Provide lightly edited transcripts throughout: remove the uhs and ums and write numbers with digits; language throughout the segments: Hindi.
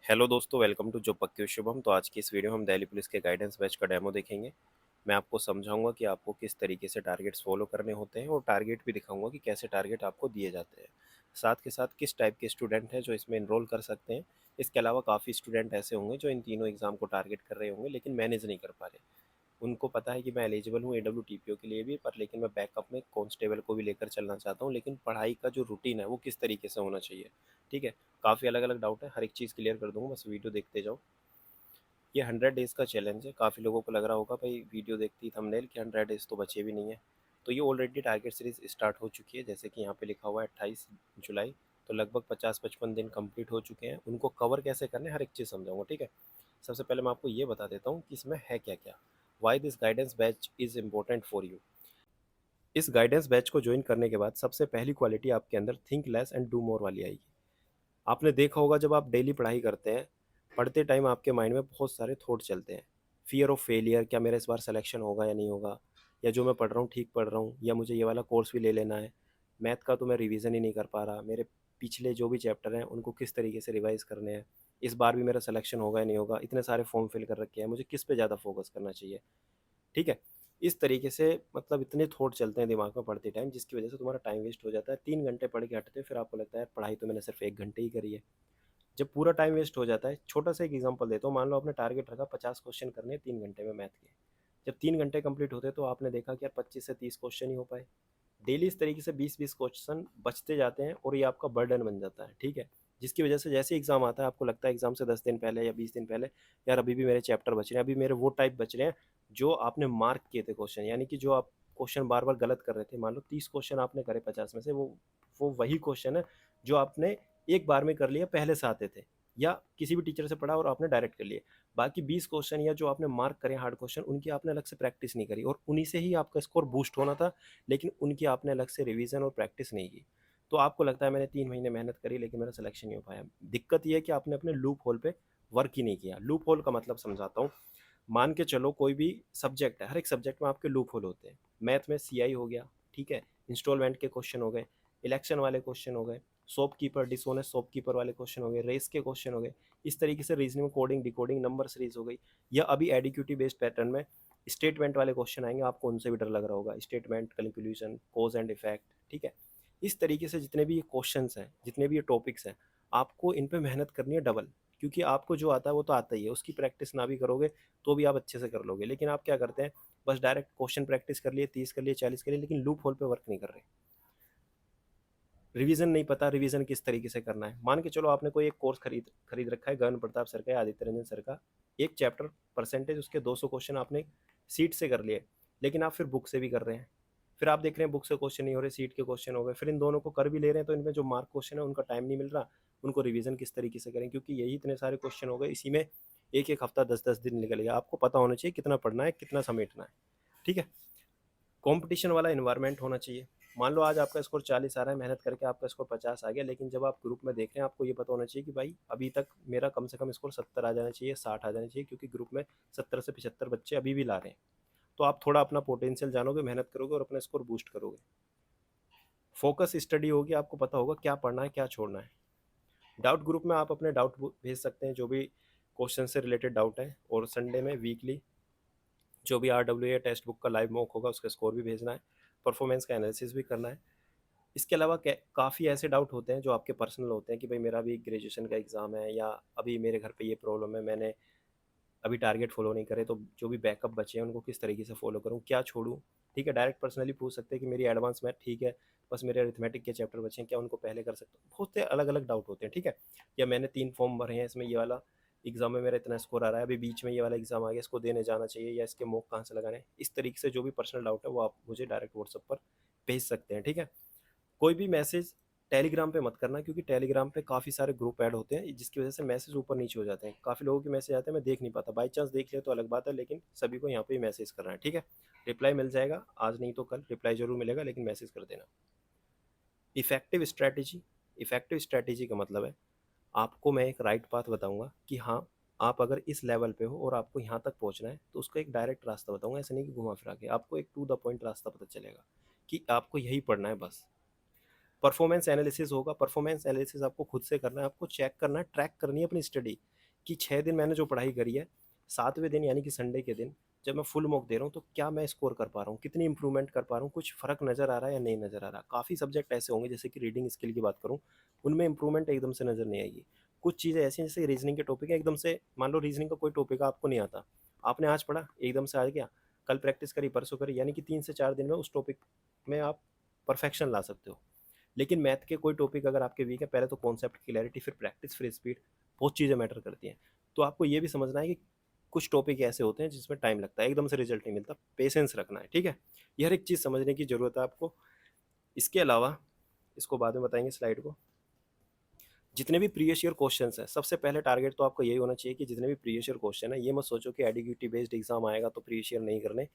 हेलो दोस्तों, वेलकम टू जो पक्की शुभम। तो आज की इस वीडियो में हम दिल्ली पुलिस के गाइडेंस बैच का डेमो देखेंगे। मैं आपको समझाऊंगा कि आपको किस तरीके से टारगेट्स फॉलो करने होते हैं और टारगेट भी दिखाऊंगा कि कैसे टारगेट आपको दिए जाते हैं। साथ के साथ किस टाइप के स्टूडेंट हैं जो इसमें इनरोल कर सकते हैं। इसके अलावा काफ़ी स्टूडेंट ऐसे होंगे जो इन तीनों एग्जाम को टारगेट कर रहे होंगे लेकिन मैनेज नहीं कर पा रहे। उनको पता है कि मैं एलिजिबल हूँ AWTPO के लिए भी, पर लेकिन मैं बैकअप में कांस्टेबल को भी लेकर चलना चाहता हूँ, लेकिन पढ़ाई का जो रूटीन है वो किस तरीके से होना चाहिए। ठीक है, काफ़ी अलग अलग डाउट है, हर एक चीज़ क्लियर कर दूंगा, बस वीडियो देखते जाओ। ये 100 डेज़ का चैलेंज है। काफ़ी लोगों को लग रहा होगा भाई वीडियो देखती थंबनेल कि 100 डेज़ तो बचे भी नहीं है। तो ये ऑलरेडी टारगेट सीरीज स्टार्ट हो चुकी है, जैसे कि यहाँ पे लिखा हुआ है 28 जुलाई। तो लगभग 50-55 दिन कंप्लीट हो चुके हैं। उनको कवर कैसे करने हर एक चीज़ समझाऊंगा। ठीक है, सबसे पहले मैं आपको ये बता देता हूँ कि इसमें है क्या क्या। Why this guidance batch is important for you. इस गाइडेंस बैच को ज्वाइन करने के बाद सबसे पहली क्वालिटी आपके अंदर think less and do more वाली आएगी। आपने देखा होगा जब आप डेली पढ़ाई करते हैं, पढ़ते टाइम आपके माइंड में बहुत सारे थॉट चलते हैं। फियर ऑफ फेलियर, क्या मेरा इस बार सिलेक्शन होगा या नहीं होगा, या जो मैं पढ़ रहा हूँ ठीक पढ़ रहा हूँ, या मुझे ये वाला कोर्स भी ले लेना है। मैथ का तो मैं रिवीजन ही नहीं कर पा रहा, मेरे पिछले जो भी चैप्टर हैं उनको किस तरीके से रिवाइज करने हैं, इस बार भी मेरा सिलेक्शन होगा या नहीं होगा, इतने सारे फॉर्म फिल कर रखे हैं, मुझे किस पे ज़्यादा फोकस करना चाहिए। ठीक है, इस तरीके से मतलब इतने थॉट चलते हैं दिमाग में पढ़ते टाइम, जिसकी वजह से तुम्हारा टाइम वेस्ट हो जाता है। 3 घंटे पढ़ के हटते हो, फिर आपको लगता है यार पढ़ाई तो मैंने सिर्फ 1 घंटे ही करी है। जब पूरा टाइम वेस्ट हो जाता है, छोटा सा एक एग्जांपल देता हूँ, मान लो आपने टारगेट रखा 50 क्वेश्चन करने 3 घंटे में मैथ के। जब 3 घंटे कंप्लीट होते तो आपने देखा कि यार 25 से 30 क्वेश्चन ही हो पाए। डेली इस तरीके से 20-20 क्वेश्चन बचते जाते हैं और ये आपका बर्डन बन जाता है। ठीक है, जिसकी वजह से जैसे एग्जाम आता है आपको लगता है एग्जाम से 10 दिन पहले या 20 दिन पहले, यार अभी भी मेरे चैप्टर बच रहे हैं, अभी मेरे वो टाइप बच रहे हैं जो आपने मार्क किए थे क्वेश्चन, यानी कि जो आप क्वेश्चन बार बार गलत कर रहे थे। मान लो 30 क्वेश्चन आपने करे 50 में से, वो वही क्वेश्चन है जो आपने एक बार में कर लिया, पहले से आते थे या किसी भी टीचर से पढ़ा और आपने डायरेक्ट कर लिए। बाकी 20 क्वेश्चन या जो आपने मार्क करे हार्ड क्वेश्चन, उनकी आपने अलग से प्रैक्टिस नहीं करी और उन्हीं से ही आपका स्कोर बूस्ट होना था, लेकिन उनकी आपने अलग से रिवीजन और प्रैक्टिस नहीं की। तो आपको लगता है मैंने 3 महीने मेहनत करी लेकिन मेरा सिलेक्शन नहीं हो पाया। दिक्कत यह है कि आपने अपने लूप होल पे वर्क ही नहीं किया। लूप होल का मतलब समझाता हूँ। मान के चलो कोई भी सब्जेक्ट है, हर एक सब्जेक्ट में आपके लूप होल होते हैं। मैथ में CI हो गया, ठीक है, इंस्टॉलमेंट के क्वेश्चन हो गए, इलेक्शन वाले क्वेश्चन हो गए, शॉपकीपर डिसोनेस्ट शॉपकीपर वाले क्वेश्चन हो गए, रेस के क्वेश्चन हो गए। इस तरीके से reasoning, coding, decoding, number series हो गई। या अभी एडिक्यूटी बेस्ड पैटर्न में स्टेटमेंट वाले क्वेश्चन आएंगे, आपको उनसे भी डर लग रहा होगा। Statement, calculation, cause and effect. ठीक है, इस तरीके से जितने भी ये क्वेश्चन हैं, जितने भी ये टॉपिक्स हैं, आपको इन पे मेहनत करनी है डबल। क्योंकि आपको जो आता है वो तो आता ही है, उसकी प्रैक्टिस ना भी करोगे तो भी आप अच्छे से कर लोगे। लेकिन आप क्या करते हैं, बस डायरेक्ट क्वेश्चन प्रैक्टिस कर लिए, 30 कर लिए, 40 कर लिए, लेकिन लूप होल पे वर्क नहीं कर रहे। रिवीजन नहीं पता, रिवीजन किस तरीके से करना है। मान के चलो आपने कोई एक कोर्स खरीद खरीद रखा है, गगन प्रताप सर का या आदित्य रंजन सर का। एक चैप्टर परसेंटेज उसके 200 क्वेश्चन आपने सीट से कर लिए, लेकिन आप फिर बुक से भी कर रहे हैं। फिर आप देख रहे हैं बुक से क्वेश्चन नहीं हो रहे, सीट के क्वेश्चन हो गए। फिर इन दोनों को कर भी ले रहे हैं तो इनमें जो मार्क क्वेश्चन है उनका टाइम नहीं मिल रहा। उनको रिवीजन किस तरीके से करें, क्योंकि यही इतने सारे क्वेश्चन हो गए, इसी में एक एक हफ्ता 10-10 दिन निकल गया। आपको पता होना चाहिए कितना पढ़ना है, कितना समेटना है। ठीक है, कंपटीशन वाला इन्वायरमेंट होना चाहिए। मान लो आज आपका स्कोर 40 आ रहा है, मेहनत करके आपका स्कोर 50 आ गया, लेकिन जब आप ग्रुप में देख रहे हैं आपको ये पता होना चाहिए कि भाई अभी तक मेरा कम से कम स्कोर 70 आ जाना चाहिए, 60 आ जाना चाहिए, क्योंकि ग्रुप में 70 से 75 बच्चे अभी भी ला रहे हैं। तो आप थोड़ा अपना पोटेंशियल जानोगे, मेहनत करोगे और अपना स्कोर बूस्ट करोगे। फोकस स्टडी होगी, आपको पता होगा क्या पढ़ना है क्या छोड़ना है। डाउट ग्रुप में आप अपने डाउट भेज सकते हैं, जो भी क्वेश्चन से रिलेटेड डाउट है। और संडे में वीकली जो भी RWA टेक्स्ट बुक का लाइव मॉक होगा उसका स्कोर भी भेजना है, परफॉर्मेंस का एनालिसिस भी करना है। इसके अलावा काफ़ी ऐसे डाउट होते हैं जो आपके पर्सनल होते हैं कि भाई मेरा भी ग्रेजुएशन का एग्ज़ाम है, या अभी मेरे घर पे ये प्रॉब्लम है, मैंने अभी टारगेट फॉलो नहीं करे, तो जो भी बैकअप बचे हैं उनको किस तरीके से फॉलो करूँ, क्या छोड़ूँ। ठीक है, डायरेक्ट पर्सनली पूछ सकते हैं कि मेरी एडवांस मैथ ठीक है, बस मेरे अरिथमेटिक के चैप्टर बचे हैं, क्या उनको पहले कर सकता हूँ। बहुत से अलग अलग डाउट होते हैं। ठीक है, या मैंने 3 फॉर्म भरे हैं, इसमें ये वाला एग्जाम में मेरा इतना स्कोर आ रहा है, अभी बीच में ये वाला एग्जाम आ गया, इसको देने जाना चाहिए, या इसके मॉक कहाँ से लगाने हैं। इस तरीके से जो भी पर्सनल डाउट है वो आप मुझे डायरेक्ट व्हाट्सएप पर भेज सकते हैं। ठीक है, कोई भी मैसेज टेलीग्राम पे मत करना, क्योंकि टेलीग्राम पे काफ़ी सारे ग्रुप ऐड होते हैं, जिसकी वजह से मैसेज ऊपर नीचे हो जाते हैं। काफ़ी लोगों के मैसेज आते हैं, मैं देख नहीं पाता, बाई चांस देख लिया तो अलग बात है, लेकिन सभी को यहाँ पे ही मैसेज करना है। ठीक है, रिप्लाई मिल जाएगा, आज नहीं तो कल रिप्लाई जरूर मिलेगा, लेकिन मैसेज कर देना। Effective strategy. इफेक्टिव स्ट्रैटेजी का मतलब है, आपको मैं एक राइट पाथ बताऊंगा कि हाँ, आप अगर इस लेवल पे हो और आपको यहाँ तक पहुँचना है, तो उसका एक डायरेक्ट रास्ता बताऊंगा, ऐसा नहीं कि घुमा फिरा के। आपको एक टू द पॉइंट रास्ता पता चलेगा कि आपको यही पढ़ना है बस। परफॉर्मेंस एनालिसिस होगा। परफॉर्मेंस एनालिसिस आपको खुद से करना है, आपको चेक करना है, ट्रैक करनी है अपनी स्टडी कि 6 दिन मैंने जो पढ़ाई करी है, 7वें दिन यानी कि संडे के दिन जब मैं फुल मॉक दे रहा हूँ तो क्या मैं स्कोर कर पा रहा हूँ, कितनी इंप्रूवमेंट कर पा रहा हूँ, कुछ फ़र्क नज़र आ रहा है या नहीं नज़र आ रहा। काफ़ी सब्जेक्ट ऐसे होंगे, जैसे कि रीडिंग स्किल की बात करूँ, उनमें इंप्रूवमेंट एकदम से नज़र नहीं आएगी। कुछ चीज़ें ऐसी हैं जैसे रीजनिंग के टॉपिक है, एकदम से मान लो रीजनिंग का कोई टॉपिक आपको नहीं आता, आपने आज पढ़ा एकदम से आ गया, कल प्रैक्टिस करी, परसों करी, यानी कि 3 से 4 दिन में उस टॉपिक में आप परफेक्शन ला सकते हो। लेकिन मैथ के कोई टॉपिक अगर आपके वीक है, पहले तो कॉन्सेप्ट क्लैरिटी, फिर प्रैक्टिस, फिर स्पीड, बहुत चीज़ें मैटर करती हैं। तो आपको ये भी समझना है कि कुछ टॉपिक ऐसे होते हैं जिसमें टाइम लगता है, एकदम से रिजल्ट नहीं मिलता, पेशेंस रखना है, ठीक है। ये हर एक चीज़ समझने की ज़रूरत है आपको। इसके अलावा इसको बाद में बताएंगे स्लाइड को। जितने भी प्रीवियस ईयर क्वेश्चंस हैं, सबसे पहले टारगेट तो आपको यही होना चाहिए कि जितने भी प्रीवियस ईयर क्वेश्चन है, ये मत सोचो कि एडिक्यूटी बेस्ड एग्जाम आएगा तो प्रीवियस ईयर नहीं करने।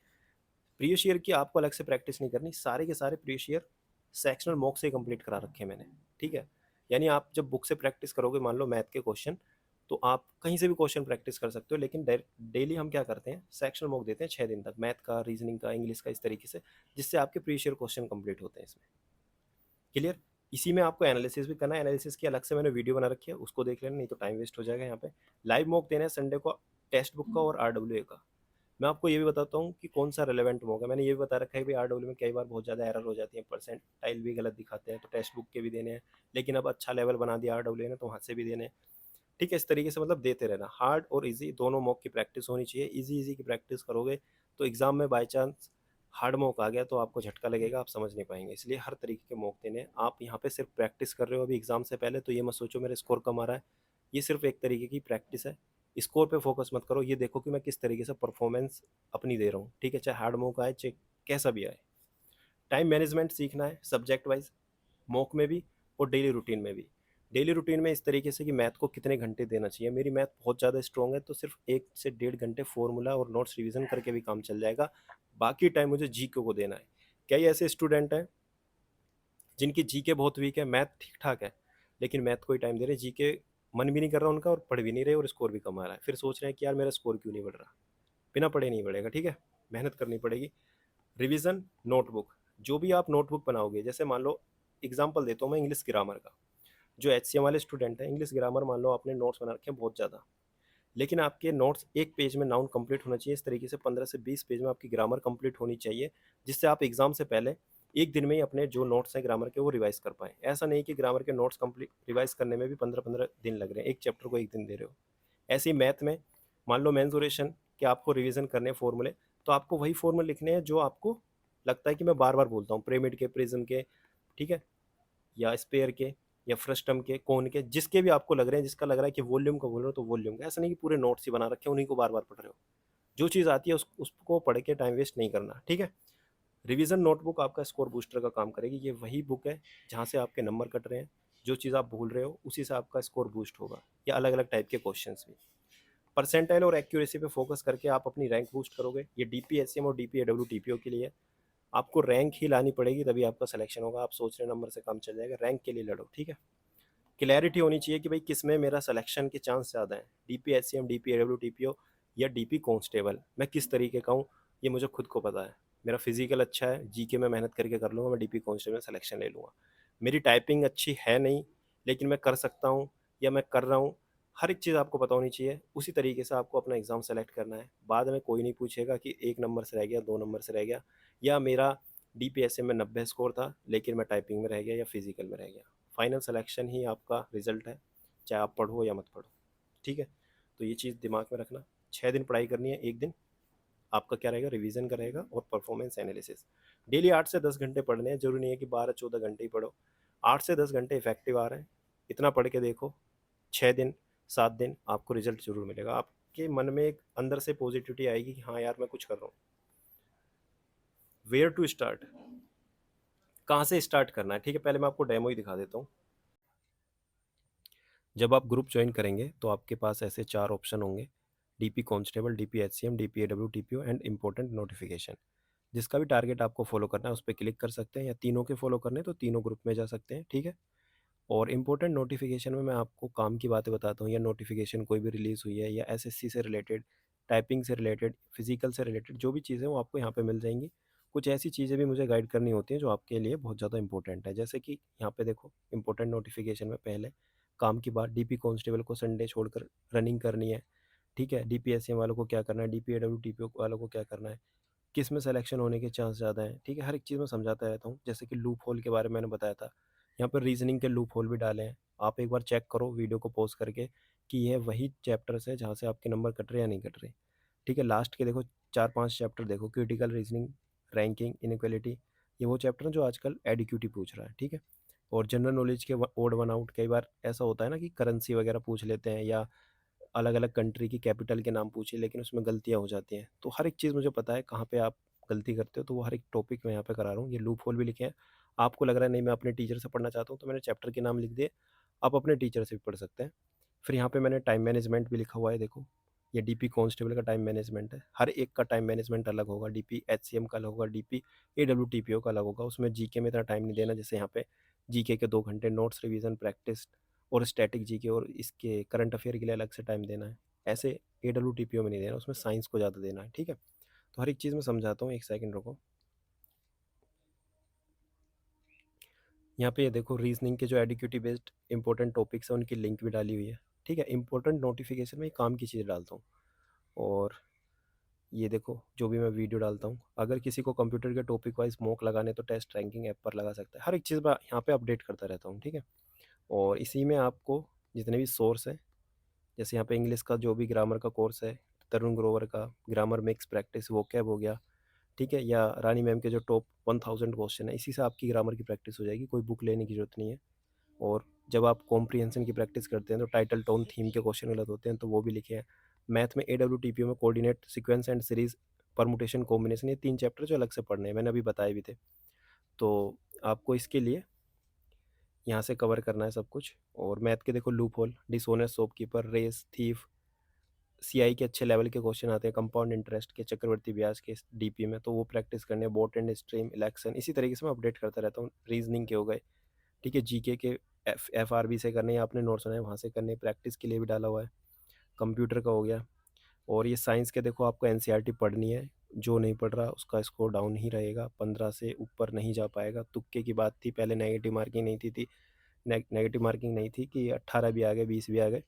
प्रीवियस ईयर की आपको अलग से प्रैक्टिस नहीं करनी, सारे के सारे प्रीवियस ईयर सेक्शनल मॉक से कंप्लीट करा रखे हैं मैंने, ठीक है। यानी आप जब बुक से प्रैक्टिस करोगे, मान लो मैथ के क्वेश्चन, तो आप कहीं से भी क्वेश्चन प्रैक्टिस कर सकते हो, लेकिन डेली हम क्या करते हैं, सेक्शनल मॉक देते हैं 6 दिन तक, मैथ का, रीजनिंग का, इंग्लिश का, इस तरीके से, जिससे आपके प्रीवियस ईयर क्वेश्चन कंप्लीट होते हैं इसमें। क्लियर। इसी में आपको एनालिसिस भी करना है, एनालिसिस की अलग से मैंने वीडियो बना रखी है, उसको देख लेना, नहीं तो टाइम वेस्ट हो जाएगा यहाँ पे। लाइव मॉक देना है संडे को, टेक्स्ट बुक का और RWA का। मैं आपको ये भी बताता हूँ कि कौन सा रिलेवेंट मॉक है। मैंने ये भी बता रखा है कि RW में कई बार बहुत ज़्यादा एरर हो जाती है, परसेंटाइल भी गलत दिखाते हैं, तो टेक्स्ट बुक के भी देने हैं, लेकिन अब अच्छा लेवल बना दिया RW ने, तो वहाँ से भी देने हैं, ठीक है। इस तरीके से मतलब देते रहना, हार्ड और इजी दोनों मॉक की प्रैक्टिस होनी चाहिए। इजी की प्रैक्टिस करोगे तो एग्जाम में बाई चांस हार्ड मॉक आ गया तो आपको झटका लगेगा, आप समझ नहीं पाएंगे। इसलिए हर तरीके के मॉक देने हैं। आप यहाँ पे सिर्फ प्रैक्टिस कर रहे हो अभी एग्जाम से पहले, तो ये मत सोचो मेरा स्कोर कम आ रहा है, ये सिर्फ एक तरीके की प्रैक्टिस है। स्कोर पे फोकस मत करो, ये देखो कि मैं किस तरीके से परफॉर्मेंस अपनी दे रहा हूँ, ठीक है। चाहे हार्ड मॉक आए, चाहे कैसा भी आए। टाइम मैनेजमेंट सीखना है सब्जेक्ट वाइज, मॉक में भी और डेली रूटीन में भी। डेली रूटीन में इस तरीके से कि मैथ को कितने घंटे देना चाहिए। मेरी मैथ बहुत ज़्यादा स्ट्रॉन्ग है, तो सिर्फ 1 से 1.5 घंटे फॉर्मूला और नोट्स रिवीजन करके भी काम चल जाएगा। बाकी टाइम मुझे जीके को देना है। कई ऐसे स्टूडेंट हैं जिनकी जीके बहुत वीक है, मैथ ठीक ठाक है, लेकिन मैथ को ही टाइम दे रहे, जीके मन भी नहीं कर रहा उनका और पढ़ भी नहीं रहे और स्कोर भी कम आ रहा है। फिर सोच रहे हैं कि यार मेरा स्कोर क्यों नहीं बढ़ रहा। बिना पढ़े नहीं बढ़ेगा, ठीक है, मेहनत करनी पड़ेगी। रिवीजन नोटबुक, जो भी आप नोटबुक बनाओगे, जैसे मान लो एग्जांपल देता हूँ मैं इंग्लिश ग्रामर का, जो HCM वाले स्टूडेंट हैं, इंग्लिश ग्रामर मान लो आपने नोट्स बना रखे हैं बहुत ज़्यादा, लेकिन आपके नोट्स एक पेज में नाउन कंप्लीट होना चाहिए, इस तरीके से 15 से 20 पेज में आपकी ग्रामर कंप्लीट होनी चाहिए, जिससे आप एग्जाम से पहले एक दिन में ही अपने जो नोट्स हैं ग्रामर के वो रिवाइज कर पाएँ। ऐसा नहीं कि ग्रामर के नोट्स कंप्लीट रिवाइज करने में भी 15-15 दिन लग रहे हैं, एक चैप्टर को एक दिन दे रहे हो। ऐसे ही मैथ में मान लो मेंसुरेशन के आपको रिवीजन करने हैं फॉर्मूले, तो आपको वही फॉर्मूले लिखने हैं जो आपको लगता है कि मैं बार बार बोलता हूँ, पिरामिड के, प्रिज्म के, ठीक है, या स्पेयर के, या फ्रस्टम के, कोन के, जिसके भी आपको लग रहे हैं, जिसका लग रहा है कि वॉल्यूम का बोल रहे हो तो वॉल्यूम का। ऐसा नहीं कि पूरे नोट्स ही बना रखे हैं उन्हीं को बार बार पढ़ रहे हो। जो चीज़ आती है उसको पढ़ के टाइम वेस्ट नहीं करना, ठीक है। रिवीजन नोटबुक आपका स्कोर बूस्टर का काम करेगी। ये वही बुक है जहाँ से आपके नंबर कट रहे हैं, जो चीज़ आप भूल रहे हो उसी से आपका स्कोर बूस्ट होगा, या अलग अलग टाइप के क्वेश्चंस भी। परसेंटाइल और एक्यूरेसी पे फोकस करके आप अपनी रैंक बूस्ट करोगे। ये DPSM और DPAW के लिए आपको रैंक ही लानी पड़ेगी, तभी आपका सिलेक्शन होगा। आप सोच रहे नंबर से काम चल जाएगा, रैंक के लिए लड़ो, ठीक है। क्लैरिटी होनी चाहिए कि भाई किस में मेरा सिलेक्शन के चांस ज़्यादा है, DPSM, DPAW, TPO या DP कांस्टेबल, मैं किस तरीके का हूँ ये मुझे खुद को पता है। मेरा फिजिकल अच्छा है, जीके में मेहनत करके कर लूँगा, मैं DP कांस्टेबल में सिलेक्शन ले लूँगा। मेरी टाइपिंग अच्छी है नहीं, लेकिन मैं कर सकता हूँ या मैं कर रहा हूँ, हर एक चीज़ आपको पता होनी चाहिए। उसी तरीके से आपको अपना एग्ज़ाम सेलेक्ट करना है। बाद में कोई नहीं पूछेगा कि 1 नंबर से रह गया, 2 नंबर से रह गया, या मेरा DPSM में 90 स्कोर था लेकिन मैं टाइपिंग में रह गया या फिजिकल में रह गया। फाइनल सिलेक्शन ही आपका रिजल्ट है, चाहे आप पढ़ो या मत पढ़ो, ठीक है। तो ये चीज़ दिमाग में रखना। 6 दिन पढ़ाई करनी है, एक दिन आपका क्या रहेगा, रिवीजन का रहेगा और परफॉर्मेंस एनालिसिस। डेली 8 से 10 घंटे पढ़ने हैं, जरूरी नहीं है कि 12-14 घंटे ही पढ़ो। 8 से 10 घंटे इफेक्टिव आ रहे हैं, इतना पढ़ के देखो। 6 दिन 7 दिन आपको रिजल्ट जरूर मिलेगा। आपके मन में एक अंदर से पॉजिटिविटी आएगी कि हाँ यार मैं कुछ कर रहा हूँ। वेयर टू स्टार्ट, कहाँ से स्टार्ट करना है, ठीक है। पहले मैं आपको डेमो ही दिखा देता हूँ। जब आप ग्रुप ज्वाइन करेंगे तो आपके पास ऐसे 4 ऑप्शन होंगे, DP constable, DPHCM, DPAW, TPO and important notification. जिसका भी टारगेट आपको फॉलो करना है उस पर क्लिक कर सकते हैं, या तीनों के फॉलो करने तो तीनों ग्रुप में जा सकते हैं, ठीक है। और इम्पोर्टेंट नोटिफिकेशन में मैं आपको काम की बातें बताता हूँ, या नोटिफिकेशन कोई भी रिलीज़ हुई है, या SSC से रिलेटेड, टाइपिंग से रिलेटेड, फिजिकल से रिलेटेड जो भी चीज़ें वो आपको यहाँ पे मिल जाएंगी। कुछ ऐसी चीज़ें भी मुझे गाइड करनी होती हैं जो आपके लिए बहुत ज़्यादा इंपॉर्टेंट है। जैसे कि यहाँ पे देखो इंपॉर्टेंट नोटिफिकेशन में पहले काम की बात, डीपी कांस्टेबल को संडे छोड़कर रनिंग करनी है, ठीक है। डीपीएससी वालों को क्या करना है, डीपीएडब्ल्यूटीपीओ वालों को क्या करना है, किस में सिलेक्शन होने के चांस ज़्यादा हैं, ठीक है। हर एक चीज़ में समझाता रहता हूँ। जैसे कि लूप होल के बारे में मैंने बताया था, यहाँ पर रीजनिंग के लूप होल भी डाले हैं। आप एक बार चेक करो वीडियो को पॉज करके कि यह वही चैप्टर्स है जहाँ से आपके नंबर कट रहे या नहीं कट रहे, ठीक है। लास्ट के देखो 4-5 चैप्टर देखो, क्रिटिकल रीजनिंग, रैंकिंग, इनइक्वालिटी, ये वो चैप्टर हैं जो आजकल एडीक्यूटी पूछ रहा है, ठीक है। और जनरल नॉलेज के ओड वन आउट, कई बार ऐसा होता है ना कि करेंसी वगैरह पूछ लेते हैं या अलग अलग कंट्री की कैपिटल के नाम पूछे, लेकिन उसमें गलतियाँ हो जाती हैं। तो हर एक चीज़ मुझे पता है कहाँ पे आप गलती करते हो, तो वो हर एक टॉपिक मैं यहाँ पे करा रहा हूँ। ये लूप होल भी लिखे हैं। आपको लग रहा है नहीं मैं अपने टीचर से पढ़ना चाहता हूँ, तो मैंने चैप्टर के नाम लिख दिए, आप अपने टीचर से भी पढ़ सकते हैं। फिर यहाँ पे मैंने टाइम मैनेजमेंट भी लिखा हुआ है, देखो ये डीपी कांस्टेबल का टाइम मैनेजमेंट है। हर एक का टाइम मैनेजमेंट अलग होगा, डीपी एचसीएम का अलग होगा, डीपी एडब्ल्यूटीपीओ का अलग होगा। उसमें जीके में इतना टाइम नहीं देना, जैसे यहाँ पे जीके के 2 घंटे, नोट्स रिवीजन, प्रैक्टिस और स्टैटिक जीके और इसके करंट अफेयर के लिए अलग से टाइम देना है। ऐसे एडब्ल्यूटीपीओ में नहीं देना, उसमें साइंस को ज़्यादा देना है, ठीक है। तो हर एक चीज़ में समझाता हूँ, एक सेकंड रुको। यहाँ पे ये देखो रीजनिंग के जो एडिक्यूटी बेस्ड इंपॉर्टेंट टॉपिक्स हैं उनकी लिंक भी डाली हुई है, ठीक है। इंपॉर्टेंट नोटिफिकेशन में काम की चीज़ डालता हूँ। और ये देखो जो भी मैं वीडियो डालता हूँ, अगर किसी को कंप्यूटर के टॉपिक वाइज मॉक लगाने तो टेस्ट रैंकिंग ऐप पर लगा सकता है। हर एक चीज़ मैं यहाँ पे अपडेट करता रहता हूँ, ठीक है। और इसी में आपको जितने भी सोर्स हैं, जैसे यहाँ पे इंग्लिश का जो भी ग्रामर का कोर्स है, तरुण ग्रोवर का ग्रामर मिक्स प्रैक्टिस वोकैब हो गया, ठीक है, या रानी मैम के जो टॉप 1000 क्वेश्चन है, इसी से आपकी ग्रामर की प्रैक्टिस हो जाएगी, कोई बुक लेने की जरूरत नहीं है। और जब आप कॉम्प्रीहेंशन की प्रैक्टिस करते हैं तो टाइटल, टोन, थीम के क्वेश्चन गलत होते हैं तो वो भी लिखे हैं। मैथ में एडब्ल्यूटीपीओ में coordinate, sequence and series, permutation, combination, ये 3 चैप्टर जो अलग से पढ़ने हैं, मैंने अभी बताए भी थे। तो आपको इसके लिए यहाँ से कवर करना है सब कुछ। और मैथ के देखो loop hole, dishonest shopkeeper, race, thief, CI के अच्छे लेवल के क्वेश्चन आते हैं, कंपाउंड इंटरेस्ट के, चक्रवर्ती ब्याज के डीपी में, तो वो प्रैक्टिस करने, बोट एंड स्ट्रीम, इलेक्शन, इसी तरीके से मैं अपडेट करता रहता हूँ। रीजनिंग के हो गए, ठीक है। जीके के एफ आर बी से करने, या आपने नोट्स बनाए वहाँ से करने, प्रैक्टिस के लिए भी डाला हुआ है। कंप्यूटर का हो गया। और ये साइंस के देखो आपको एनसीईआरटी पढ़नी है, जो नहीं पढ़ रहा उसका स्कोर डाउन ही रहेगा, 15 से ऊपर नहीं जा पाएगा। तुक्के की बात थी पहले, नेगेटिव मार्किंग नहीं थी नेगेटिव मार्किंग नहीं थी कि 18 भी आ गए, 20 भी आ गए,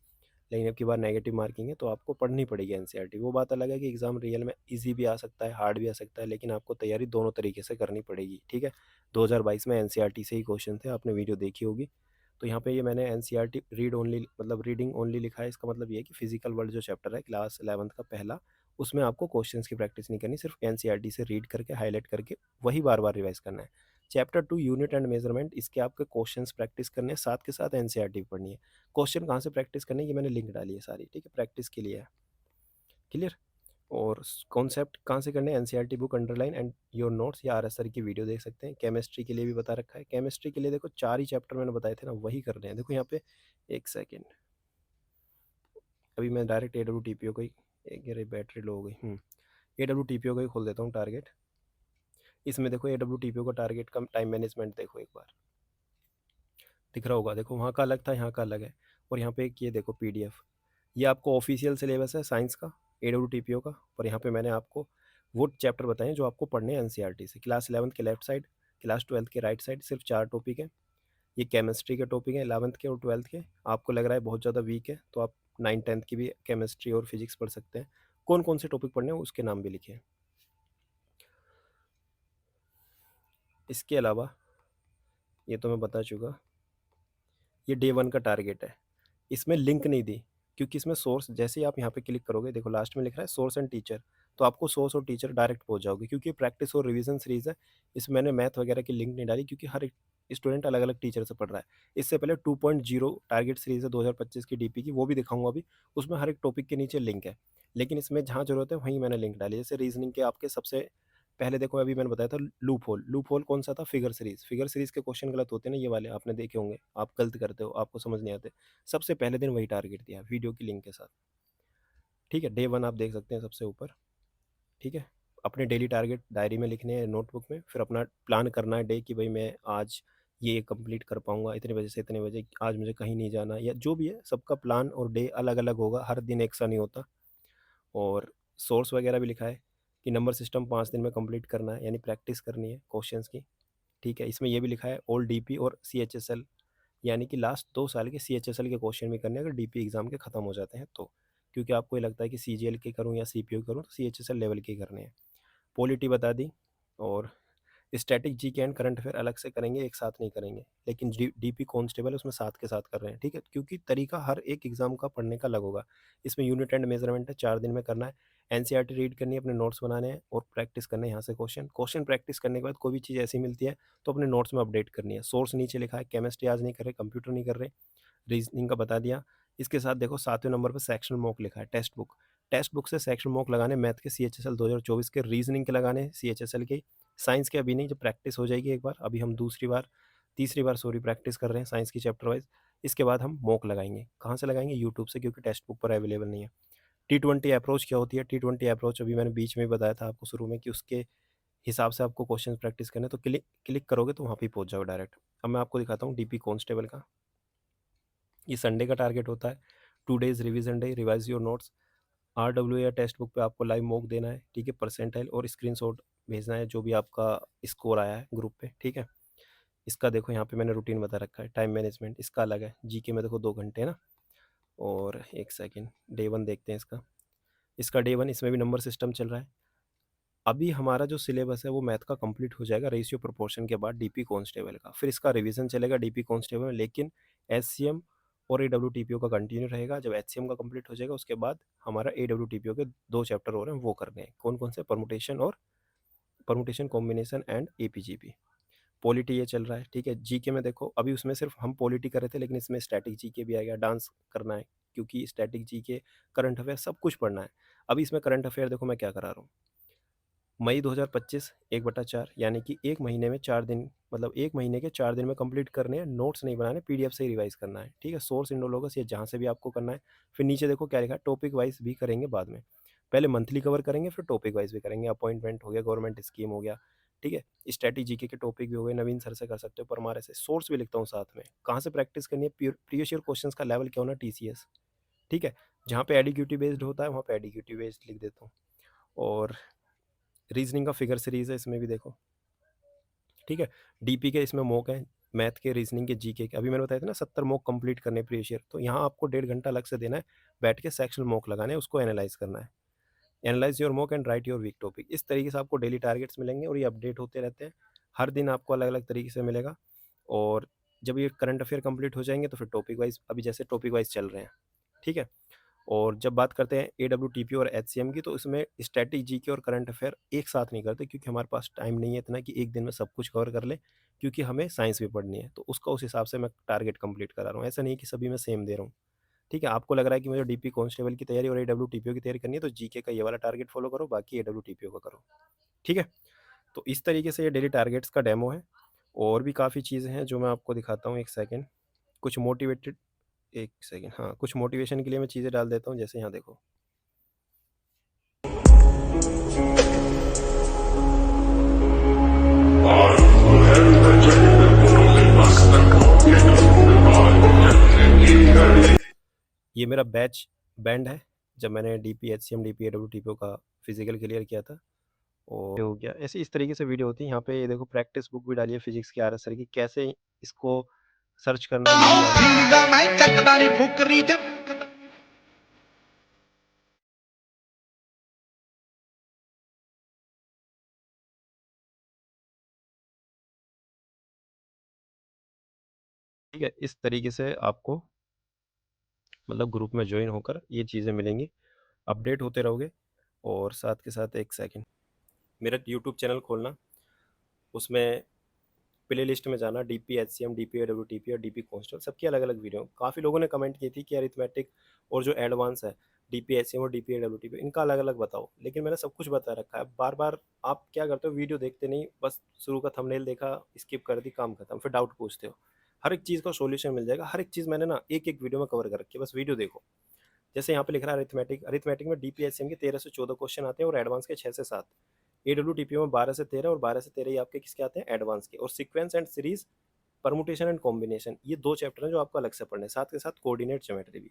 लेकिन अब की बार नेगेटिव मार्किंग है तो आपको पढ़नी पड़ेगी एनसीईआरटी। वो बात अलग है कि एग्ज़ाम रियल में इजी भी आ सकता है, हार्ड भी आ सकता है, लेकिन आपको तैयारी दोनों तरीके से करनी पड़ेगी, ठीक है। 2022 में एनसीईआरटी से ही क्वेश्चन थे, आपने वीडियो देखी होगी। तो यहाँ पे ये मैंने एनसीईआरटी रीड ओनली, मतलब रीडिंग ओनली लिखा है। इसका मतलब ये है कि फिजिकल वर्ल्ड जो चैप्टर है क्लास 11th का पहला, उसमें आपको क्वेश्चंस की प्रैक्टिस नहीं करनी, सिर्फ एनसीईआरटी से रीड करके हाईलाइट करके वही बार बार रिवाइज करना है। चैप्टर 2 यूनिट एंड मेजरमेंट, इसके आपके क्वेश्चंस प्रैक्टिस करने हैं, साथ के साथ एनसीईआरटी पढ़नी है। क्वेश्चन कहाँ से प्रैक्टिस करने, ये मैंने लिंक डाली है सारी, ठीक है, प्रैक्टिस के लिए है, क्लियर। और कॉन्सेप्ट कहाँ से करने हैं, NCERT book underline and your notes, या आरएस सर की वीडियो देख सकते हैं। केमिस्ट्री के लिए भी बता रखा है। केमिस्ट्री के लिए देखो 4 ही चैप्टर मैंने बताए थे ना, वही कर रहे हैं। देखो यहाँ पे, एक सेकेंड, अभी मैं direct A W T P O को ही, एक मेरी बैटरी लो हो गई, A W T P O को ही खोल देता हूँ टारगेट। इसमें देखो A W T P O का टारगेट का टाइम मैनेजमेंट देखो, एक बार दिख रहा होगा, देखो वहाँ का अलग था, यहाँ का अलग है। और यहाँ पे एक ये देखो पीडीएफ, ये आपको ऑफिशियल सिलेबस है साइंस का, एडब्ल्यूटीपीओ का। और यहाँ पे मैंने आपको वो चैप्टर बताए जो आपको पढ़ने हैं एनसीईआरटी से। क्लास 11th के लेफ्ट साइड, क्लास 12th के राइट साइड, सिर्फ 4 टॉपिक हैं। ये केमिस्ट्री के टॉपिक हैं 11th के और 12th के। आपको लग रहा है बहुत ज़्यादा वीक है, तो आप 9th 10th की भी केमिस्ट्री और फिजिक्स पढ़ सकते हैं। कौन कौन से टॉपिक पढ़ने हैं उसके नाम भी लिखे हैं। इसके अलावा ये तो मैं बता चुका, ये डे 1 का टारगेट है। इसमें लिंक नहीं दी, क्योंकि इसमें सोर्स, जैसे ही आप यहाँ पे क्लिक करोगे, देखो लास्ट में लिख रहा है सोर्स एंड टीचर, तो आपको सोर्स और टीचर डायरेक्ट पहुंच जाओगे, क्योंकि प्रैक्टिस और रिवीजन सीरीज है। इसमें मैंने मैथ वगैरह की लिंक नहीं डाली, क्योंकि हर एक स्टूडेंट अलग अलग टीचर से पढ़ रहा है। इससे पहले 2.0 टारगेट सीरीज है 2025 की डीपी की, वो भी दिखाऊंगा अभी। उसमें हर एक टॉपिक के नीचे लिंक है, लेकिन इसमें जहाँ जरूरत है वहीं मैंने लिंक डाली। जैसे रीजनिंग के आपके सबसे पहले देखो, अभी मैंने बताया था लूप होल। लूप होल कौन सा था, फिगर सीरीज। फिगर सीरीज के क्वेश्चन गलत होते हैं ना, ये वाले आपने देखे होंगे, आप गलत करते हो, आपको समझ नहीं आते। सबसे पहले दिन वही टारगेट दिया वीडियो की लिंक के साथ, ठीक है। डे 1 आप देख सकते हैं सबसे ऊपर, ठीक है। अपने डेली टारगेट डायरी में लिखने हैं, नोटबुक में। फिर अपना प्लान करना है डे कि भाई मैं आज ये कंप्लीट कर पाऊंगा इतने बजे से इतने बजे, आज मुझे कहीं नहीं जाना, या जो भी है सबका प्लान और डे अलग अलग होगा, हर दिन एक सा नहीं होता। और सोर्स वगैरह भी लिखा है कि नंबर सिस्टम 5 दिन में कंप्लीट करना है, यानी प्रैक्टिस करनी है क्वेश्चंस की, ठीक है। इसमें ये भी लिखा है ऑल डीपी और सीएचएसएल, यानी कि लास्ट 2 साल के सीएचएसएल के क्वेश्चन भी करने हैं अगर डीपी एग्जाम के खत्म हो जाते हैं तो, क्योंकि आपको ये लगता है कि सीजीएल के करूँ या सीपीयू करूँ, तो सीएचएसएल लेवल के ही करने हैं। पॉलिटी बता दी, और static GK and current affair अलग से करेंगे, एक साथ नहीं करेंगे, लेकिन डीपी कांस्टेबल उसमें साथ के साथ कर रहे हैं, ठीक है, क्योंकि तरीका हर एक एग्जाम का पढ़ने का अलग होगा। इसमें यूनिट एंड मेजरमेंट है, 4 दिन में करना है, एनसीईआरटी रीड करनी है, अपने नोट्स बनाने हैं और प्रैक्टिस करना है यहाँ से क्वेश्चन क्वेश्चन प्रैक्टिस करने के बाद कोई भी चीज़ ऐसी मिलती है तो अपने नोट्स में अपडेट करनी है। सोर्स नीचे लिखा है, केमिस्ट्री आज नहीं कर रहे, कंप्यूटर नहीं कर रहे, रीजनिंग का बता दिया। इसके साथ देखो 7वें नंबर पर सेक्शन मॉक लिखा है, टेक्स्ट बुक से सेक्शन मॉक लगाने, मैथ के सीएचएसएल 2024 के, रीजनिंग के लगाने सीएचएसएल के, साइंस के अभी नहीं, जब प्रैक्टिस हो जाएगी एक बार, अभी हम तीसरी बार प्रैक्टिस कर रहे हैं साइंस की चैप्टर वाइज। इसके बाद हम मॉक लगाएंगे, कहाँ से लगाएंगे, यूट्यूब से, क्योंकि टेक्स्ट बुक पर अवेलेबल नहीं है। T20 अप्रोच क्या होती है, T20 अप्रोच अभी मैंने बीच में ही बताया था आपको शुरू में कि उसके हिसाब से आपको क्वेश्चन प्रैक्टिस करने, तो क्लिक क्लिक करोगे तो वहाँ पे पहुँच जाओ डायरेक्ट। अब मैं आपको दिखाता हूँ डीपी कांस्टेबल का। ये संडे का टारगेट होता है, 2 days revision day, revise your notes, RW या टेक्स्ट बुक पे आपको लाइव मॉक देना है, ठीक है, परसेंटाइल और स्क्रीनशॉट भेजना है जो भी आपका स्कोर आया है ग्रुप पे, ठीक है। इसका देखो यहाँ पे मैंने रूटीन बता रखा है, टाइम मैनेजमेंट इसका अलग है, जीके में देखो 2 घंटे ना। और एक सेकेंड, डे 1 देखते हैं इसका डे 1, इसमें भी नंबर सिस्टम चल रहा है। अभी हमारा जो सिलेबस है वो मैथ का कंप्लीट हो जाएगा रेशियो प्रोपोर्शन के बाद डीपी कांस्टेबल का, फिर इसका रिवीजन चलेगा डीपी कांस्टेबल में, लेकिन एचसीएम और एडब्ल्यूटीपीओ का कंटिन्यू रहेगा। जब एचसीएम का कंप्लीट हो जाएगा उसके बाद हमारा एडब्ल्यूटीपीओ के 2 चैप्टर हो रहे हैं वो करने हैं, कौन कौन से, permutation combination and AP GP. Polity ये चल रहा है, ठीक है। जीके में देखो अभी उसमें सिर्फ हम पॉलिटी कर रहे थे, लेकिन इसमें स्टैटिक जीके भी आ गया, डांस करना है क्योंकि स्टैटिक जीके, करंट अफेयर सब कुछ पढ़ना है। अभी इसमें करंट अफेयर देखो मैं क्या करा रहा हूँ, मई 2025 1/4, यानी कि 1 महीने में 4 दिन, मतलब 1 महीने के 4 दिन में कंप्लीट करने हैं, नोट्स नहीं बनाने, पीडीएफ से ही रिवाइज करना है, ठीक है। सोर्स इंडोलोगस, ये जहाँ से भी आपको करना है। फिर नीचे देखो क्या लिखा है, टॉपिक वाइज भी करेंगे बाद में, पहले मंथली कवर करेंगे फिर टॉपिक वाइज भी करेंगे, अपॉइंटमेंट हो गया, गवर्नमेंट स्कीम हो गया, ठीक है, स्ट्रेटी जीके के टॉपिक भी हो गए, नवीन सर से कर सकते हो, परमार से। सोर्स भी लिखता हूँ साथ में, कहाँ से प्रैक्टिस करनी है, प्रीवियस ईयर क्वेश्चंस का लेवल क्या होना, टीसीएस, ठीक है। जहाँ पे एडिक्यूटी बेस्ड होता है वहाँ पे एडिक्यूटी बेस्ड लिख देता हूँ। और रीजनिंग का फिगर सीरीज है, इसमें भी देखो, ठीक है। डीपी के इसमें मॉक है, मैथ के, रीजनिंग के, जीके के, अभी मैंने बताया था ना 70 मॉक कंप्लीट करने प्रीवियस ईयर, तो यहाँ आपको 1.5 घंटा अलग से देना है, बैठ के सेक्शनल मॉक लगाने हैं, उसको एनालाइज करना है। Analyse your mock and write your weak topic, इस तरीके से आपको डेली टारगेट्स मिलेंगे और ये अपडेट होते रहते हैं, हर दिन आपको अलग अलग तरीके से मिलेगा। और जब ये करंट अफेयर कंप्लीट हो जाएंगे तो फिर टॉपिक वाइज, अभी जैसे टॉपिक वाइज चल रहे हैं, ठीक है। और जब बात करते हैं AWTP और HCM की, तो इसमें स्टैटिक जीके और करंट अफेयर एक साथ नहीं करते, क्योंकि हमारे पास टाइम नहीं है इतना कि एक दिन में सब कुछ कवर कर ले, क्योंकि हमें साइंस भी पढ़नी है, तो उसका उस हिसाब से मैं टारगेट कंप्लीट करा रहा हूँ, ऐसा नहीं कि सभी में सेम दे रहा हूँ, ठीक है। आपको लग रहा है कि मुझे डीपी कांस्टेबल की तैयारी और AWTPO की तैयारी करनी है, तो जीके का ये वाला टारगेट फॉलो करो, बाकी AWTPO का करो, ठीक है। तो इस तरीके से ये डेली टारगेट्स का डेमो है, और भी काफ़ी चीज़ें हैं जो मैं आपको दिखाता हूँ, एक सेकेंड, कुछ मोटिवेटेड, एक सेकेंड, हाँ, कुछ मोटिवेशन के लिए मैं चीज़ें डाल देता हूँ, जैसे यहाँ देखो, ये मेरा बैच बैंड है, जब मैंने डीपी HCM डीपी AWTPO का फिजिकल क्लियर किया था, और हो गया ऐसे, इस तरीके से वीडियो होती है। यहाँ पे ये देखो प्रैक्टिस बुक भी डाली है फिजिक्स की RS सर की, कैसे इसको सर्च करना है, ठीक है। इस तरीके से आपको मतलब ग्रुप में ज्वाइन होकर ये चीज़ें मिलेंगी, अपडेट होते रहोगे। और साथ के साथ एक सेकंड, मेरा यूट्यूब चैनल खोलना, उसमें प्ले लिस्ट में जाना, डीपी HCM डीपी AWTP और डीपी कांस्टेबल, सबकी अलग अलग वीडियो। काफ़ी लोगों ने कमेंट की थी कि अरिथमेटिक और जो एडवांस है डीपी HCM और डीपी AWTP, इनका अलग अलग बताओ, लेकिन मैंने सब कुछ बता रखा है। बार बार आप क्या करते हो, वीडियो देखते नहीं, बस शुरू का थंबनेल देखा, स्किप कर दी, काम खत्म, फिर डाउट पूछते हो। हर एक चीज़ का सॉल्यूशन मिल जाएगा, हर एक चीज़ मैंने ना एक एक वीडियो में कवर कर रखी है, बस वीडियो देखो। जैसे यहाँ पे लिख रहा है अरिथमेटिक में डीपी HCM के 13 से 14 क्वेश्चन आते हैं और एडवांस के 6 से 7, AWTPO में 12 से 13 और 12 से 13 ही आपके किसके आते हैं, एडवांस के। और sequence and series, permutation and combination, ये 2 चैप्टर हैं जो आपको अलग से पढ़ने हैं, साथ के साथ कोऑर्डिनेट ज्योमेट्री भी।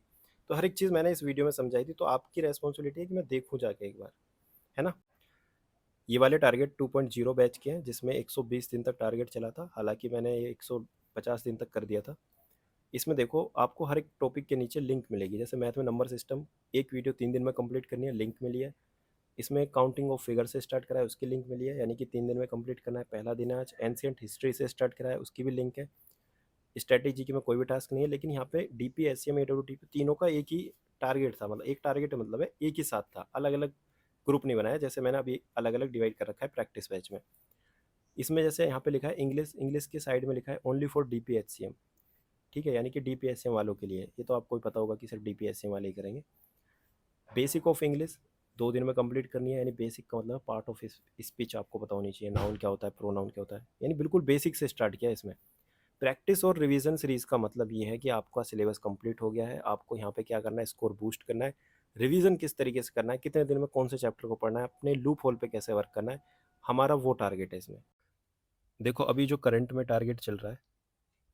तो हर एक चीज़ मैंने इस वीडियो में समझाई थी, तो आपकी रेस्पॉन्सिबिलिटी है कि मैं देखूँ जाके एक बार, है ना। ये वाले टारगेट 2.0 बैच के हैं, जिसमें 120 दिन तक टारगेट चला था, हालांकि मैंने ये 150 दिन तक कर दिया था। इसमें देखो आपको हर एक टॉपिक के नीचे लिंक मिलेगी, जैसे मैथ में नंबर सिस्टम, एक वीडियो 3 दिन में कंप्लीट करनी है, लिंक मिली है। इसमें काउंटिंग ऑफ फिगर से स्टार्ट करा है, उसकी लिंक मिली है, यानी कि 3 दिन में कंप्लीट करना है, पहला दिन है आज। एंशियंट हिस्ट्री से स्टार्ट करा है, उसकी भी लिंक है। स्ट्रेटेजी की में कोई भी टास्क नहीं है, लेकिन यहाँ पे डीपी, एससीएम, एडब्ल्यूटीपी तीनों का एक ही टारगेट था, मतलब एक टारगेट मतलब है एक ही साथ था, अलग अलग ग्रुप नहीं बनाया, जैसे मैंने अभी अलग अलग डिवाइड कर रखा है प्रैक्टिस बैच में। इसमें जैसे यहाँ पे लिखा है इंग्लिश, इंग्लिश के साइड में लिखा है ओनली फॉर डीपी एचसीएम, ठीक है, यानी कि डीपी एचसीएम वालों के लिए। ये तो आपको ही पता होगा कि सिर्फ डीपी एचसीएम वाले ही करेंगे। बेसिक ऑफ इंग्लिश 2 दिन में कंप्लीट करनी है, यानी बेसिक का मतलब पार्ट ऑफ स्पीच आपको पता होनी चाहिए, नाउन क्या होता है, प्रोनाउन क्या होता है, यानी बिल्कुल बेसिक से स्टार्ट किया इसमें। प्रैक्टिस और रिवीजन सीरीज का मतलब ये है कि आपका सिलेबस कंप्लीट हो गया है, आपको यहाँ पे क्या करना है, स्कोर बूस्ट करना है। रिवीजन किस तरीके से करना है, कितने दिन में कौन से चैप्टर को पढ़ना है, अपने लूप होल पे कैसे वर्क करना है, हमारा वो टारगेट है इसमें। देखो अभी जो करंट में टारगेट चल रहा है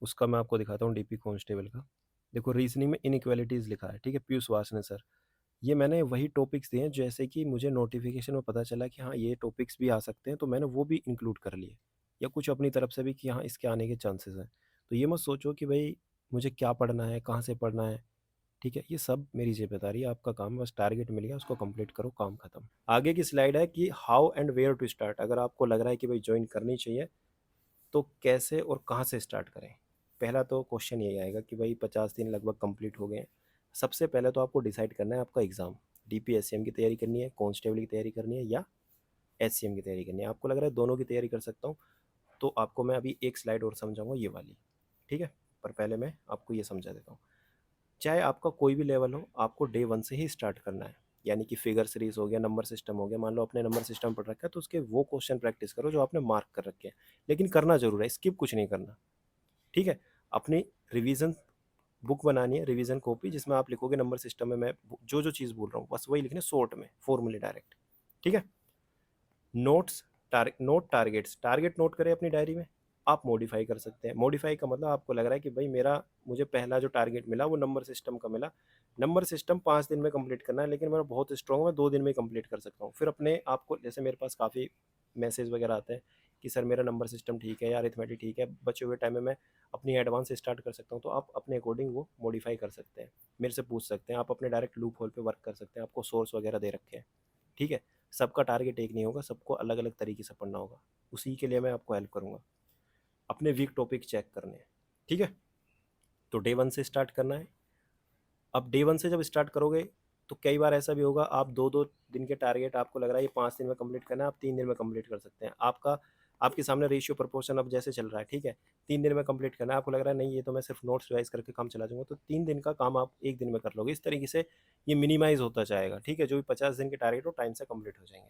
उसका मैं आपको दिखाता हूँ, डीपी कांस्टेबल का। देखो रीजनिंग में इनइक्वालिटीज़ लिखा है, ठीक है, पीयूष वासने सर। ये मैंने वही टॉपिक्स दिए हैं जैसे कि मुझे नोटिफिकेशन में पता चला कि हाँ ये टॉपिक्स भी आ सकते हैं, तो मैंने वो भी इंक्लूड कर लिए, या कुछ अपनी तरफ से भी कि हाँ इसके आने के चांसेस हैं। तो ये मत सोचो कि भाई मुझे क्या पढ़ना है, कहाँ से पढ़ना है, ठीक है, ये सब मेरी जिम्मेदारी है, आपका काम है, बस टारगेट मिल गया उसको कंप्लीट करो, काम खत्म। आगे की स्लाइड है कि how and where to start. अगर आपको लग रहा है कि भाई ज्वाइन करनी चाहिए तो कैसे और कहाँ से स्टार्ट करें। पहला तो क्वेश्चन यही आएगा कि भाई 50 दिन लगभग कंप्लीट हो गए हैं। सबसे पहले तो आपको डिसाइड करना है आपका एग्ज़ाम, डीपी एससीएम की तैयारी करनी है, कांस्टेबल की तैयारी करनी है, या एससीएम की तैयारी करनी है। आपको लग रहा है दोनों की तैयारी कर सकता हूँ, तो आपको मैं अभी एक स्लाइड और समझाऊंगा, ये वाली, ठीक है। पर पहले मैं आपको ये समझा देता हूँ। चाहे आपका कोई भी लेवल हो, आपको डे 1 से ही स्टार्ट करना है, यानी कि फिगर सीरीज हो गया, नंबर सिस्टम हो गया, मान लो आपने नंबर सिस्टम पढ़ रखा है तो उसके वो क्वेश्चन प्रैक्टिस करो जो आपने मार्क कर रखे हैं, लेकिन करना जरूर है, स्किप कुछ नहीं करना, ठीक है। अपनी रिवीजन बुक बनानी है, रिवीजन कॉपी, जिसमें आप लिखोगे नंबर सिस्टम में मैं जो जो चीज़ बोल रहा हूँ बस वही लिखने शॉर्ट में, फॉर्मूले डायरेक्ट, ठीक है। Notes, note targets, target note करें अपनी डायरी में। आप मॉडिफाई कर सकते हैं, मॉडिफाई का मतलब आपको लग रहा है कि भाई मेरा, मुझे पहला जो टारगेट मिला वो नंबर सिस्टम का मिला, नंबर सिस्टम 5 दिन में कंप्लीट करना है, लेकिन मेरा बहुत स्ट्रॉन्ग, मैं 2 दिन में कंप्लीट कर सकता हूँ। फिर अपने आपको, जैसे मेरे पास काफ़ी मैसेज वगैरह आते हैं कि सर मेरा नंबर सिस्टम ठीक है या अरिथमेटिक ठीक है, बचे हुए टाइम में मैं अपनी एडवांस स्टार्ट कर सकता हूँ, तो आप अपने अकॉर्डिंग वो मॉडिफाई कर सकते हैं, मेरे से पूछ सकते हैं, आप अपने डायरेक्ट लूप होल पे वर्क कर सकते हैं, आपको सोर्स वगैरह दे रखे हैं, ठीक है। सबका टारगेट एक नहीं होगा, सबको अलग अलग तरीके से पढ़ना होगा, उसी के लिए मैं आपको हेल्प करूँगा। अपने वीक टॉपिक चेक करने हैं, ठीक है। तो डे 1 से स्टार्ट करना है। अब डे 1 से जब स्टार्ट करोगे तो कई बार ऐसा भी होगा, आप 2-2 दिन के टारगेट आपको लग रहा है ये 5 दिन में कंप्लीट करना है, आप 3 दिन में कंप्लीट कर सकते हैं। आपका, आपके सामने रेशियो प्रोपोर्शन अब जैसे चल रहा है, ठीक है, 3 दिन में कंप्लीट करना है, आपको लग रहा है नहीं ये तो मैं सिर्फ नोट्स रिवाइज करके काम चला जाऊंगा, तो 3 दिन का काम आप 1 दिन में कर लोगे। इस तरीके से ये मिनिमाइज होता जाएगा, ठीक है, जो भी 50 दिन के टारगेट हो टाइम से कंप्लीट हो जाएंगे।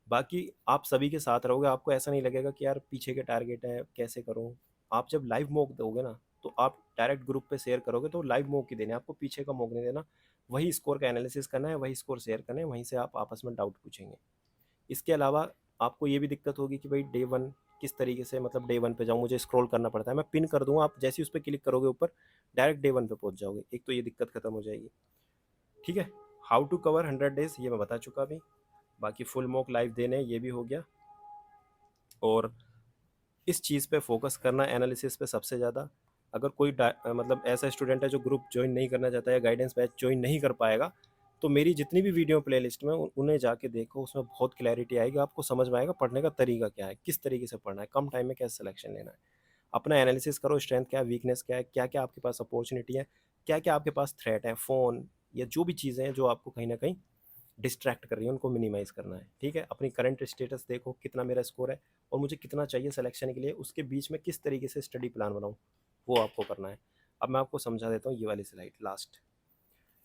बाकी आप सभी के साथ रहोगे, आपको ऐसा नहीं लगेगा कि यार पीछे के टारगेट है कैसे करूँ। आप जब लाइव मॉक दोगे ना, तो आप डायरेक्ट ग्रुप पे शेयर करोगे, तो लाइव मॉक ही देने, आपको पीछे का मॉक नहीं देना, वही स्कोर का एनालिसिस करना है, वही स्कोर शेयर करना है, वहीं से आप आपस में डाउट पूछेंगे। इसके अलावा आपको ये भी दिक्कत होगी कि भाई डे 1 किस तरीके से, मतलब डे 1 पे जाऊँ, मुझे स्क्रॉल करना पड़ता है, मैं पिन कर दूँगा, आप जैसे ही उस पर क्लिक करोगे ऊपर डायरेक्ट डे 1 पे पहुँच जाओगे, एक तो ये दिक्कत खत्म हो जाएगी, ठीक है। हाउ टू कवर 100 डेज ये मैं बता चुका अभी। बाकी फुल मॉक लाइव देने ये भी हो गया। और इस चीज़ पे फोकस करना, एनालिसिस पे सबसे ज़्यादा। अगर कोई मतलब ऐसा स्टूडेंट है जो ग्रुप ज्वाइन नहीं करना चाहता या गाइडेंस बैच ज्वाइन नहीं कर पाएगा, तो मेरी जितनी भी वीडियो प्लेलिस्ट में उन्हें जाके देखो, उसमें बहुत क्लैरिटी आएगी, आपको समझ में आएगा पढ़ने का तरीका क्या है, किस तरीके से पढ़ना है, कम टाइम में कैसे सिलेक्शन लेना है। अपना एनालिसिस करो, स्ट्रेंथ क्या है, वीकनेस क्या है, क्या क्या आपके पास अपॉर्चुनिटी है, क्या क्या आपके पास थ्रेट है, फ़ोन या जो भी चीज़ें हैं जो आपको कहीं ना कहीं डिस्ट्रैक्ट कर रही है, उनको मिनिमाइज़ करना है, ठीक है। अपनी करंट स्टेटस देखो, कितना मेरा स्कोर है और मुझे कितना चाहिए सिलेक्शन के लिए, उसके बीच में किस तरीके से स्टडी प्लान बनाऊँ, वो आपको करना है। अब मैं आपको समझा देता हूँ ये वाली स्लाइड, लास्ट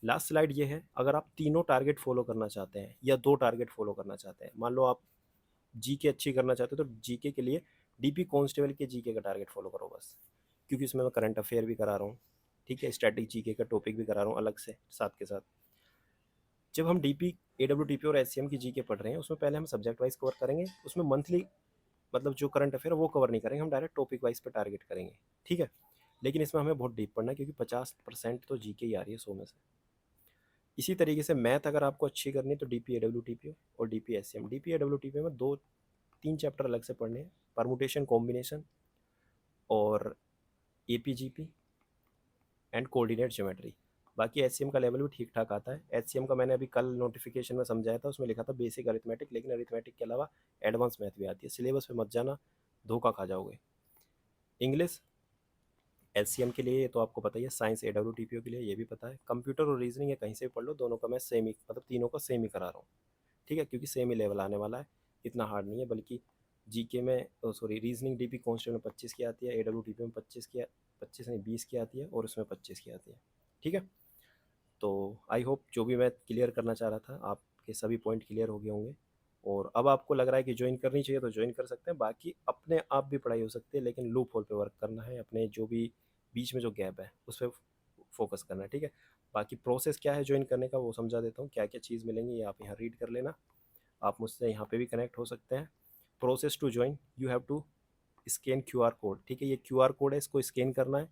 लास्ट स्लाइड ये है। अगर आप तीनों टारगेट फॉलो करना चाहते हैं या 2 टारगेट फॉलो करना चाहते हैं, मान लो आप जीके अच्छी करना चाहते हो, तो जीके के लिए डीपी कांस्टेबल के जीके का टारगेट फॉलो करो बस, क्योंकि इसमें मैं करंट अफेयर भी करा रहा हूँ, ठीक है, स्टैटिक जीके का टॉपिक भी करा रहा हूँ अलग से साथ के साथ। जब हम डीपी, एडब्ल्यूटीपी और एससीएम की जीके पढ़ रहे हैं, उसमें पहले हम सब्जेक्ट वाइज कवर करेंगे, उसमें मंथली मतलब जो करंट अफेयर वो कवर नहीं करेंगे, हम डायरेक्ट टॉपिक वाइज पे टारगेट करेंगे, ठीक है। लेकिन इसमें हमें बहुत डीप पढ़ना है, क्योंकि 50% तो जीके ही आ रही है 100 में से। इसी तरीके से मैथ अगर आपको अच्छी करनी है तो DPA और DPSCM। DPA में 2-3 चैप्टर अलग से पढ़ने हैं, परमुटेशन कॉम्बिनेशन और APGP एंड कोऑर्डिनेट ज्योमेट्री। बाकी HCM का लेवल भी ठीक ठाक आता है। HCM का मैंने अभी कल नोटिफिकेशन में समझाया था, उसमें लिखा था बेसिक अरिथमेटिक, लेकिन अरिथमेटिक के अलावा एडवांस मैथ भी आती है। सिलेबस पे मत जाना, धोखा खा जाओगे। इंग्लिश HCM के लिए ये तो आपको पता ही है, साइंस AWTPO के लिए ये भी पता है। कंप्यूटर और रीजनिंग है कहीं से भी पढ़ लो, दोनों का मैं सेम ही, मतलब तीनों का सेम ही करा रहा हूँ, ठीक है, क्योंकि सेम ही लेवल आने वाला है, इतना हार्ड नहीं है। बल्कि जीके में, सॉरी, रीजनिंग DP कांस्टेंट में 25 की आती है, AWTP में 25 की, 25 नहीं 20 की आती है, और उसमें 25 की आती है, ठीक है। तो आई होप जो भी मैं क्लियर करना चाह रहा था आपके सभी पॉइंट क्लियर हो गए होंगे, और अब आपको लग रहा है कि ज्वाइन करनी चाहिए तो ज्वाइन कर सकते हैं। बाकी अपने आप भी पढ़ाई हो सकती है, लेकिन लूप होल पे वर्क करना है, अपने जो भी बीच में जो गैप है उस पर फोकस करना है, ठीक है। बाकी प्रोसेस क्या है ज्वाइन करने का वो समझा देता हूँ, क्या क्या चीज़ मिलेंगी ये आप यहाँ रीड कर लेना। आप मुझसे यहाँ पे भी कनेक्ट हो सकते हैं। Process to join, you have to scan QR code, ठीक है, ये QR कोड है, इसको स्कैन करना है,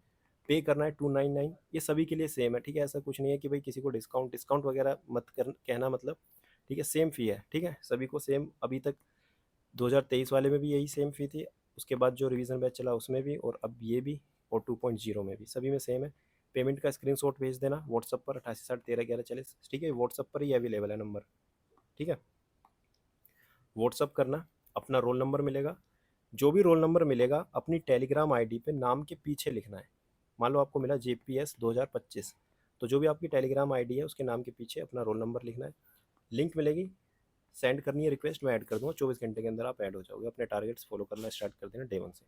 पे करना है 299। ये सभी के लिए सेम है, ठीक है, ऐसा कुछ नहीं है कि भाई किसी को डिस्काउंट डिस्काउंट वगैरह मत कर कहना, मतलब ठीक है, सेम फ़ी है, ठीक है, सभी को सेम। अभी तक 2023 वाले में भी यही सेम फ़ी थी, उसके बाद जो रिवीजन बैच चला उसमें भी, और अब ये भी, और 2.0 में भी, सभी में सेम है। पेमेंट का स्क्रीनशॉट भेज देना व्हाट्सअप पर 8860131140, ठीक है, व्हाट्सअप पर ही अवेलेबल है नंबर, ठीक है। व्हाट्सअप करना, अपना रोल नंबर मिलेगा, जो भी रोल नंबर मिलेगा अपनी टेलीग्राम आईडी पे नाम के पीछे लिखना है। मान लो आपको मिला JPS 2025, तो जो भी आपकी टेलीग्राम आईडी है उसके नाम के पीछे अपना रोल नंबर लिखना है। लिंक मिलेगी, सेंड करनी है रिक्वेस्ट, मैं ऐड कर दूँगा, 24 घंटे के अंदर आप ऐड हो जाओगे। अपने टारगेट्स फॉलो करना स्टार्ट कर देना डे 1 से।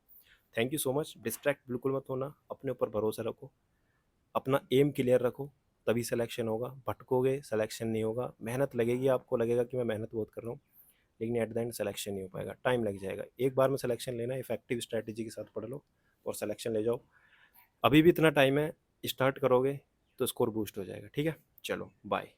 Thank you so much. Distract बिल्कुल मत होना, अपने ऊपर भरोसा रखो, अपना एम क्लियर रखो, तभी सिलेक्शन होगा। भटकोगे सिलेक्शन नहीं होगा। मेहनत लगेगी, आपको लगेगा कि मैं मेहनत बहुत कर रहा हूँ, लेकिन एट द एंड सिलेक्शन नहीं हो पाएगा, टाइम लग जाएगा। एक बार में सिलेक्शन लेना, इफेक्टिव स्ट्रैटेजी के साथ पढ़ लो और सिलेक्शन ले जाओ। अभी भी इतना टाइम है, स्टार्ट करोगे तो स्कोर बूस्ट हो जाएगा, ठीक है। चलो बाय।